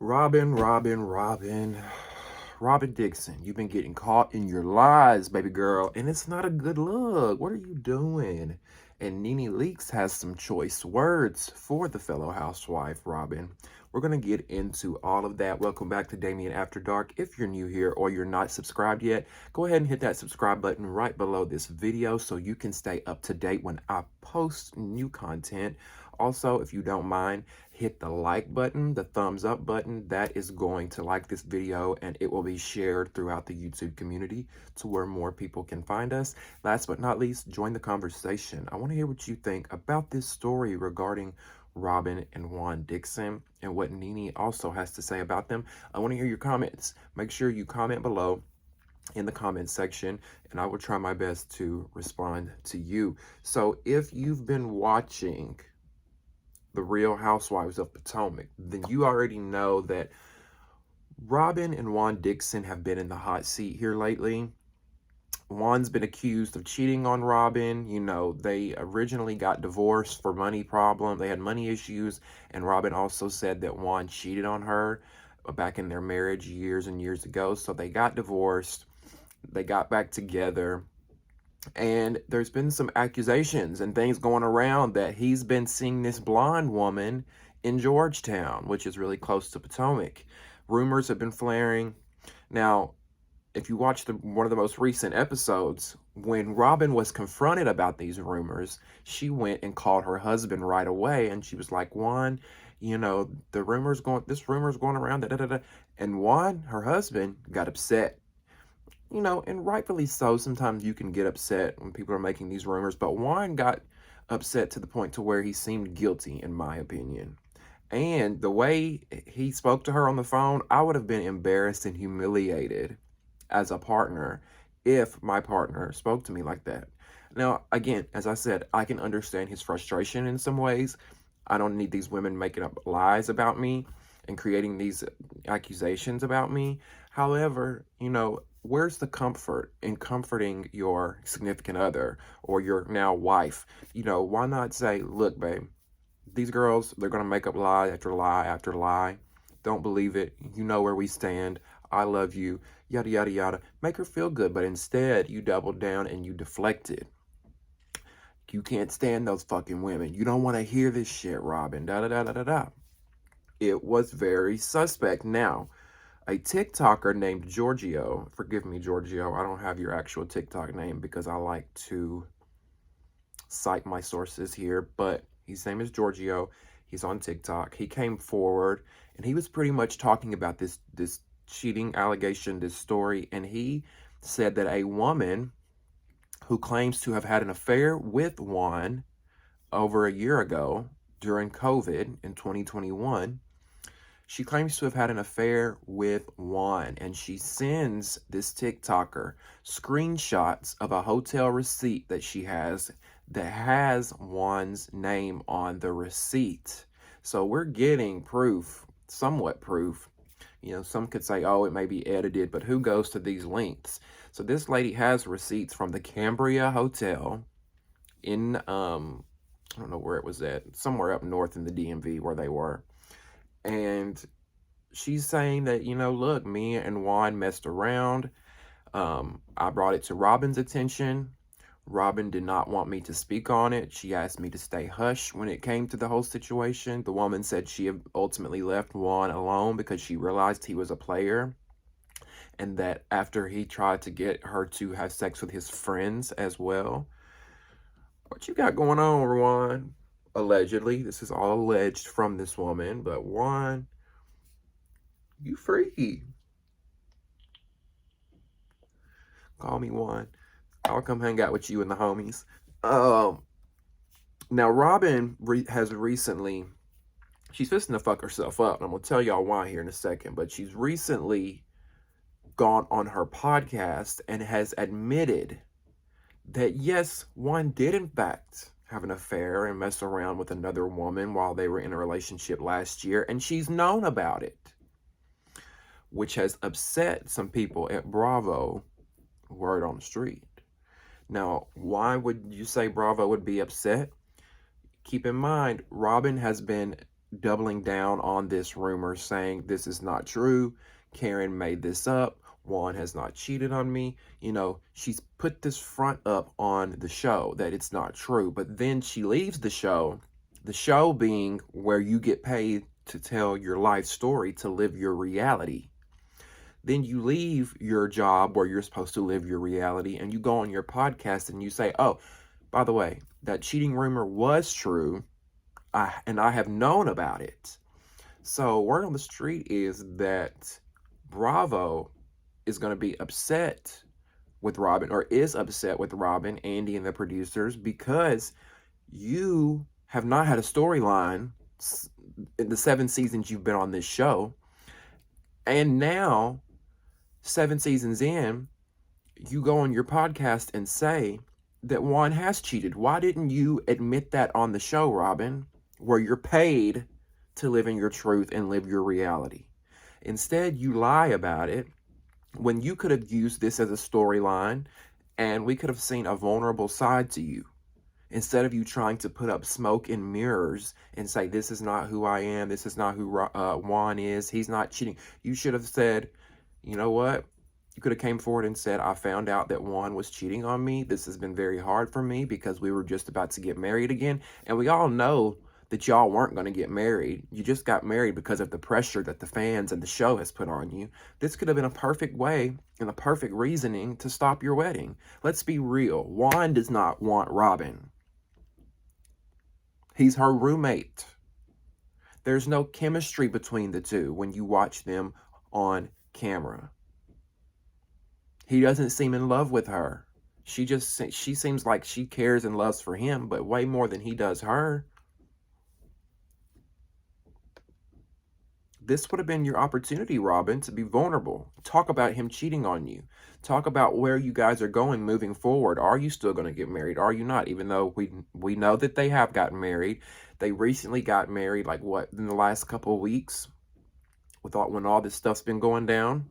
Robyn Dixon, you've been getting caught in your lies, baby girl, and it's not a good look. What are you doing? And Nene Leaks has some choice words for the fellow housewife, Robyn. We're going to get into all of that. Welcome back to Damieon After Dark. If you're new here or you're not subscribed yet, go ahead and hit that subscribe button right below this video so you can stay up to date when I post new content. Also, if you don't mind, hit the like button, the thumbs up button. That is going to like this video and it will be shared throughout the YouTube community to where more people can find us. Last but not least, join the conversation. I want to hear what you think about this story regarding Robyn and Juan Dixon and what Nene also has to say about them. I want to hear your comments. Make sure you comment below in the comment section and I will try my best to respond to you. So if you've been watching The Real Housewives of Potomac, then you already know that Robyn and Juan Dixon have been in the hot seat here lately. Juan's been accused of cheating on Robyn. You know, they originally got divorced for money problem. They had money issues, and Robyn also said that Juan cheated on her back in their marriage years and years ago. So they got divorced. They got back together. And there's been some accusations and things going around that he's been seeing this blonde woman in Georgetown, which is really close to Potomac. Rumors have been flaring. Now, if you watch one of the most recent episodes, when Robyn was confronted about these rumors, she went and called her husband right away, and she was like, Juan, you know, this rumor's going around, da, da, da, da. And Juan, her husband, got upset. You know, and rightfully so. Sometimes you can get upset when people are making these rumors, but Juan got upset to the point to where he seemed guilty, in my opinion. And the way he spoke to her on the phone, I would have been embarrassed and humiliated as a partner if my partner spoke to me like that. Now, again, as I said, I can understand his frustration in some ways. I don't need these women making up lies about me and creating these accusations about me. However, you know, where's the comfort in comforting your significant other or your now wife? You know, why not say, look, babe, these girls, they're going to make up lie after lie after lie. Don't believe it. You know where we stand. I love you. Yada, yada, yada. Make her feel good. But instead, you doubled down and you deflected. You can't stand those fucking women. You don't want to hear this shit, Robyn. Da, da, da, da, da, da. It was very suspect. Now, a TikToker named Giorgio, forgive me, Giorgio, I don't have your actual TikTok name because I like to cite my sources here, but his name is Giorgio. He's on TikTok. He came forward and he was pretty much talking about this cheating allegation, this story, and he said that a woman who claims to have had an affair with Juan over a year ago during COVID in 2021, she claims to have had an affair with Juan, and she sends this TikToker screenshots of a hotel receipt that she has that has Juan's name on the receipt. So we're getting proof, somewhat proof. You know, some could say, oh, it may be edited, but who goes to these links? So this lady has receipts from the Cambria Hotel in, I don't know where it was at, somewhere up north in the DMV where they were. And she's saying that, you know, look, me and Juan messed around. I brought it to Robyn's attention. Robyn did not want me to speak on it. She asked me to stay hush when it came to the whole situation. The woman said she ultimately left Juan alone because she realized he was a player. And that after he tried to get her to have sex with his friends as well. What you got going on, Juan? Allegedly, this is all alleged from this woman, but Juan, you freaky. Call me Juan. I'll come hang out with you and the homies. Now Robyn has recently, she's fixing to fuck herself up, and I'm gonna tell y'all why here in a second, but she's recently gone on her podcast and has admitted that yes, Juan did in fact have an affair and mess around with another woman while they were in a relationship last year, and she's known about it, which has upset some people at Bravo, word on the street. Now, why would you say Bravo would be upset? Keep in mind, Robyn has been doubling down on this rumor, saying this is not true. Karen made this up. Juan has not cheated on me. You know, she's put this front up on the show that it's not true. But then she leaves the show being where you get paid to tell your life story, to live your reality. Then you leave your job where you're supposed to live your reality and you go on your podcast and you say, oh, by the way, that cheating rumor was true. And I have known about it. So word on the street is that Bravo is going to be upset with Robyn, or is upset with Robyn, Andy, and the producers, because you have not had a storyline in the 7 seasons you've been on this show. And now, 7 seasons in, you go on your podcast and say that Juan has cheated. Why didn't you admit that on the show, Robyn, where you're paid to live in your truth and live your reality? Instead, you lie about it when you could have used this as a storyline and we could have seen a vulnerable side to you. Instead of you trying to put up smoke and mirrors and say, this is not who I am, this is not who Juan is, he's not cheating. You should have said, you know what? You could have came forward and said, I found out that Juan was cheating on me. This has been very hard for me because we were just about to get married again. And we all know that y'all weren't going to get married. You just got married because of the pressure that the fans and the show has put on you. This could have been a perfect way and a perfect reasoning to stop your wedding. Let's be real. Juan does not want Robyn. He's her roommate. There's no chemistry between the two when you watch them on camera. He doesn't seem in love with her. She seems like she cares and loves for him, but way more than he does her. This would have been your opportunity, Robyn, to be vulnerable. Talk about him cheating on you. Talk about where you guys are going moving forward. Are you still going to get married? Are you not? Even though we know that they have gotten married. They recently got married, like what, in the last couple of weeks? When all this stuff's been going down.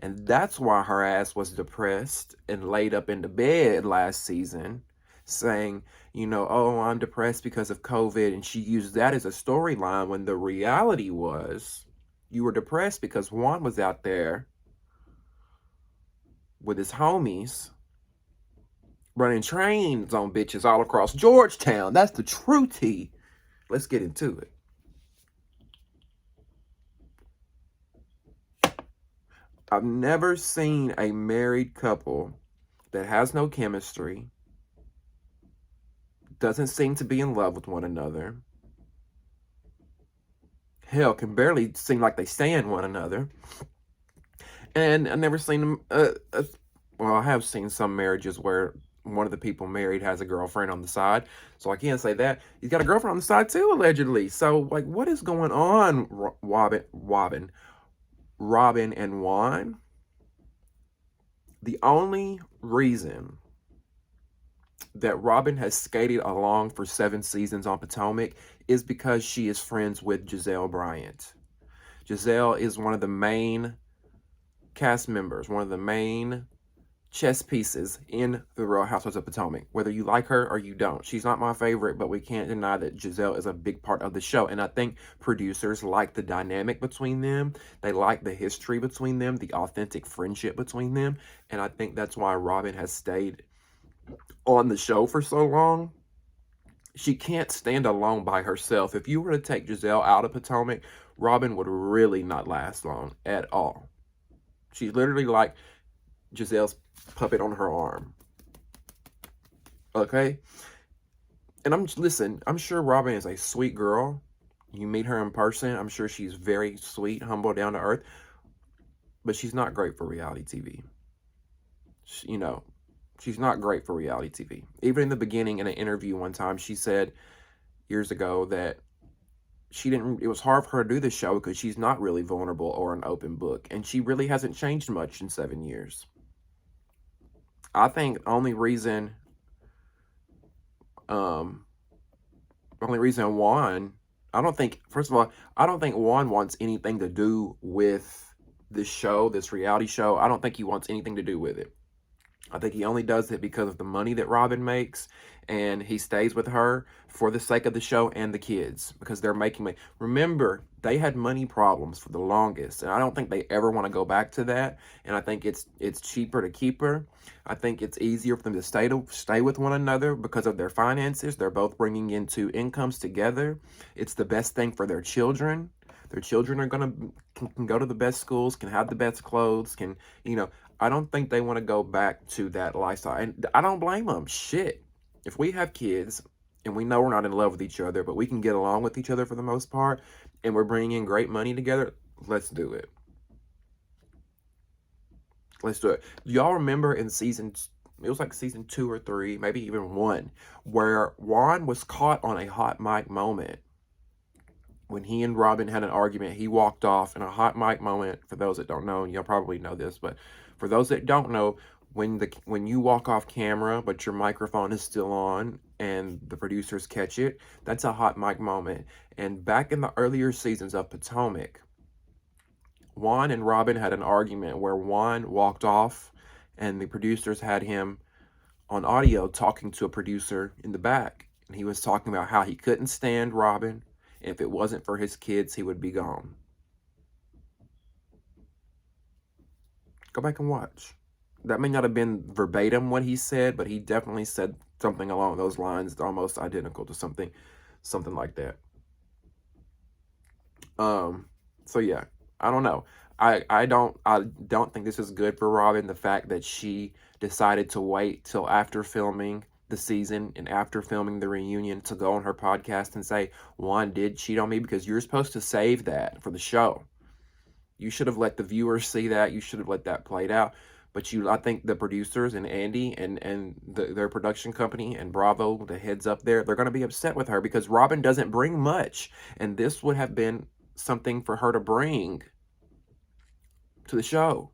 And that's why her ass was depressed and laid up in the bed last season saying, you know, oh, I'm depressed because of COVID. And she used that as a storyline when the reality was you were depressed because Juan was out there with his homies running trains on bitches all across Georgetown. That's the true tea. Let's get into it. I've never seen a married couple that has no chemistry, doesn't seem to be in love with one another. Hell, can barely seem like they stand one another. And I've never seen them, well, I have seen some marriages where one of the people married has a girlfriend on the side. So I can't say that. He's got a girlfriend on the side too, allegedly. So, like, what is going on, Robyn and Juan? The only reason that Robyn has skated along for 7 seasons on Potomac is because she is friends with Gizelle Bryant. Gizelle is one of the main cast members, one of the main chess pieces in the Real Housewives of Potomac, whether you like her or you don't. She's not my favorite, but we can't deny that Gizelle is a big part of the show. And I think producers like the dynamic between them. They like the history between them, the authentic friendship between them. And I think that's why Robyn has stayed on the show for so long. She can't stand alone by herself. If you were to take Gizelle out of Potomac, Robyn would really not last long at all. She's literally like Gizelle's puppet on her arm. Okay? And listen, I'm sure Robyn is a sweet girl. You meet her in person, I'm sure she's very sweet, humble, down to earth. But she's not great for reality TV. You know, she's not great for reality TV. Even in the beginning, in an interview one time, she said years ago that it was hard for her to do this show because she's not really vulnerable or an open book. And she really hasn't changed much in 7 years. I think the only reason Juan, first of all, I don't think Juan wants anything to do with this show, this reality show. I don't think he wants anything to do with it. I think he only does it because of the money that Robyn makes, and he stays with her for the sake of the show and the kids because they're making money. Remember, they had money problems for the longest, and I don't think they ever want to go back to that. And I think it's cheaper to keep her. I think it's easier for them to stay with one another because of their finances. They're both bringing in two incomes together. It's the best thing for their children. Their children are can go to the best schools, can have the best clothes, can, you know, I don't think they want to go back to that lifestyle. And I don't blame them. Shit. If we have kids and we know we're not in love with each other, but we can get along with each other for the most part, and we're bringing in great money together, let's do it. Let's do it. Y'all remember in it was like season 2 or 3, maybe even 1, where Juan was caught on a hot mic moment. When he and Robyn had an argument, he walked off in a hot mic moment. For those that don't know, and y'all probably know this, but for those that don't know, when you walk off camera, but your microphone is still on and the producers catch it, that's a hot mic moment. And back in the earlier seasons of Potomac, Juan and Robyn had an argument where Juan walked off and the producers had him on audio talking to a producer in the back. And he was talking about how he couldn't stand Robyn. If it wasn't for his kids, he would be gone. Go back and watch. That may not have been verbatim what he said, but he definitely said something along those lines, almost identical to something like that. So yeah, I don't know. I don't think this is good for Robyn, the fact that she decided to wait till after filming the season and after filming the reunion to go on her podcast and say Juan did cheat on me, because you're supposed to save that for the show. You should have let the viewers see that. You should have let that played out. But I think the producers and Andy and their production company and Bravo, the heads up there, they're going to be upset with her because Robyn doesn't bring much. And this would have been something for her to bring to the show.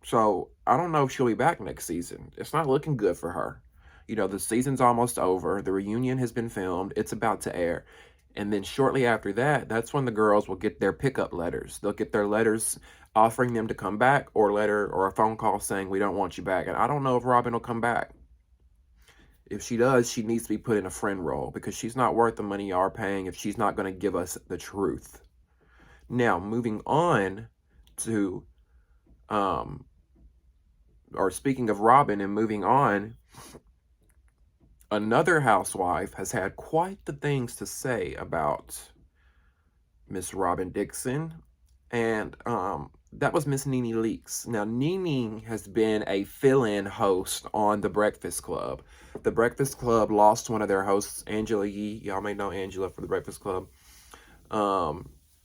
So I don't know if she'll be back next season. It's not looking good for her. You know, the season's almost over. The reunion has been filmed. It's about to air. And then shortly after that, that's when the girls will get their pickup letters. They'll get their letters offering them to come back, or a phone call saying, we don't want you back. And I don't know if Robyn will come back. If she does, she needs to be put in a friend role because she's not worth the money y'all are paying if she's not going to give us the truth. Now, moving on to, or speaking of Robyn and moving on, another housewife has had quite the things to say about Miss Robyn Dixon, and that was Miss Nene Leakes. Now, Nene has been a fill-in host on The Breakfast Club. The Breakfast Club lost one of their hosts, Angela Yee. Y'all may know Angela for The Breakfast Club.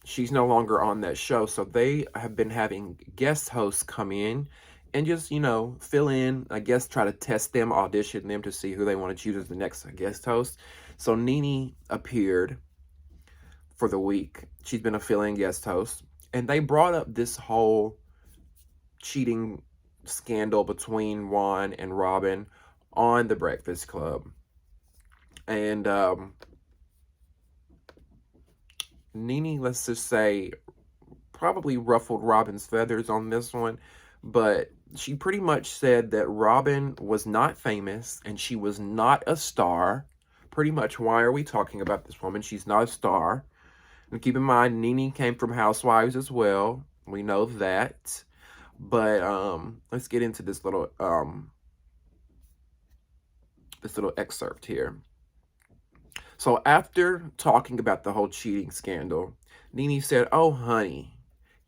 She's no longer on that show, so they have been having guest hosts come in and just, you know, fill in, I guess, try to test them, audition them to see who they want to choose as the next guest host. So Nene appeared for the week. She's been a fill-in guest host. And they brought up this whole cheating scandal between Juan and Robyn on The Breakfast Club. And Nene, let's just say, probably ruffled Robyn's feathers on this one. But she pretty much said that Robyn was not famous and she was not a star. Pretty much, why are we talking about this woman? She's not a star. And keep in mind, Nene came from Housewives as well. We know that. But let's get into this little excerpt here. So after talking about the whole cheating scandal, Nene said, "Oh, honey,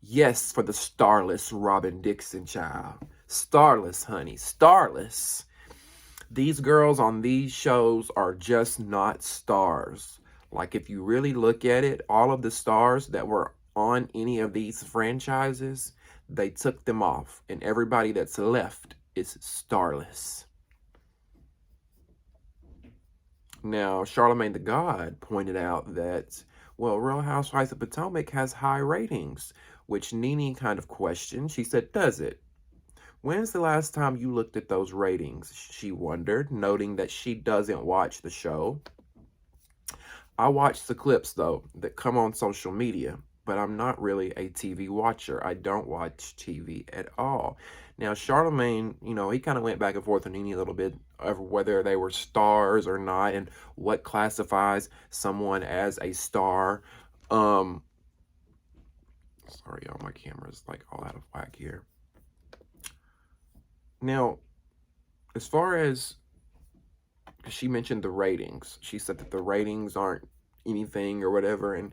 yes, for the starless Robyn Dixon, child. Starless, honey, starless. These girls on these shows are just not stars. Like, if you really look at it, all of the stars that were on any of these franchises, they took them off. And everybody that's left is starless." Now, Charlemagne the God pointed out that, well, Real Housewives of Potomac has high ratings, which Nene kind of questioned. She said, "Does it? When's the last time you looked at those ratings?" She wondered, noting that she doesn't watch the show. "I watch the clips, though, that come on social media. but I'm not really a TV watcher. I don't watch TV at all. Now, Charlemagne, you know, he kind of went back and forth with Nene a little bit over whether they were stars or not and what classifies someone as a star. Sorry, y'all, my camera's like all out of whack here. Now, as far as she mentioned the ratings, she said that the ratings aren't anything or whatever, and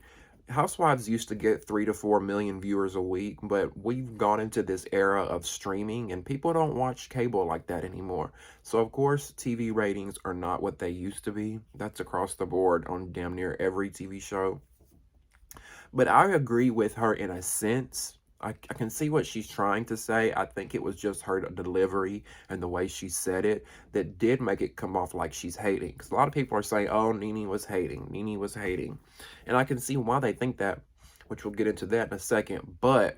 Housewives used to get 3 to 4 million viewers a week, but we've gone into this era of streaming and people don't watch cable like that anymore. So of course, TV ratings are not what they used to be. That's across the board on damn near every TV show. But I agree with her in a sense. I can see what she's trying to say. I think it was just her delivery and the way she said it that did make it come off like she's hating. Because a lot of people are saying, oh, Nene was hating. Nene was hating. And I can see why they think that, which we'll get into that in a second. But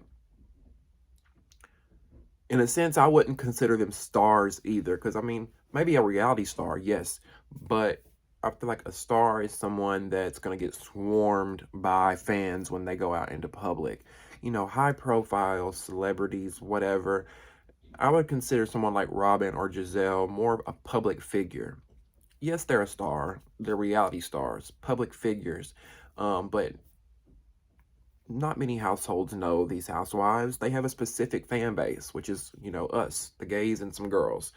in a sense, I wouldn't consider them stars either. Because, I mean, maybe a reality star, yes. But I feel like a star is someone that's going to get swarmed by fans when they go out into public. You know, high profile celebrities, whatever. I would consider someone like Robyn or Giselle more a public figure. Yes, they're a star. They're reality stars, public figures. But not many households know these housewives. They have a specific fan base, which is, you know, us, the gays and some girls.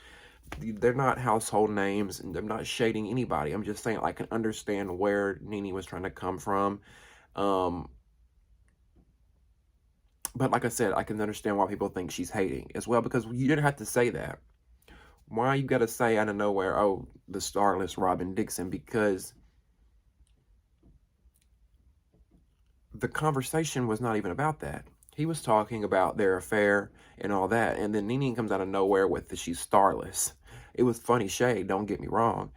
They're not household names, and I'm not shading anybody. I'm just saying I can understand where Nene was trying to come from. But like I said, I can understand why people think she's hating as well, because you didn't have to say that. Why you gotta say out of nowhere, oh, the starless Robyn Dixon? Because the conversation was not even about that. He was talking about their affair and all that, and then Nene comes out of nowhere with the she's starless. It was funny shade, don't get me wrong.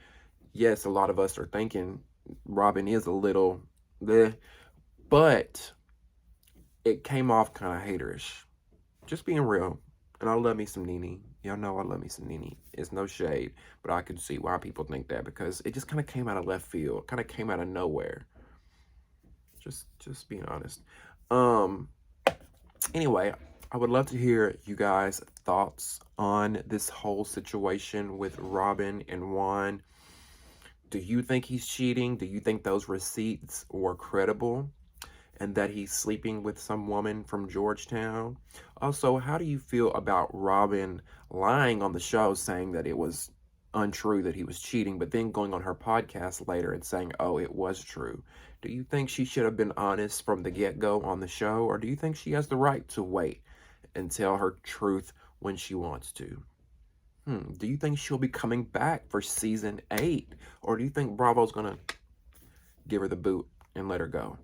Yes, a lot of us are thinking Robyn is a little bleh, but it came off kind of haterish. Just being real. And I love me some Nene. Y'all know I love me some Nene. It's no shade, but I can see why people think that, because it just kind of came out of left field, kind of came out of nowhere. Just being honest. Anyway, I would love to hear you guys' thoughts on this whole situation with Robyn and Juan. Do you think he's cheating? Do you think those receipts were credible and that he's sleeping with some woman from Georgetown? Also, how do you feel about Robyn lying on the show saying that it was untrue that he was cheating, but then going on her podcast later and saying, oh, it was true? Do you think she should have been honest from the get-go on the show, or do you think she has the right to wait and tell her truth when she wants to? Do you think she'll be coming back for season 8, or do you think Bravo's gonna give her the boot and let her go?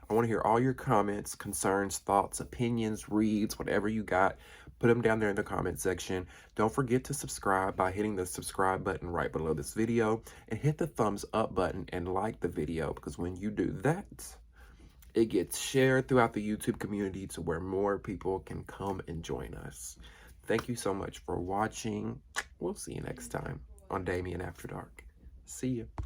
I want to hear all your comments, concerns, thoughts, opinions, reads, whatever you got. Put them down there in the comment section. Don't forget to subscribe by hitting the subscribe button right below this video, and hit the thumbs up button and like the video, because when you do that, it gets shared throughout the YouTube community to where more people can come and join us. Thank you so much for watching. We'll see you next time on Damieon After Dark. See you.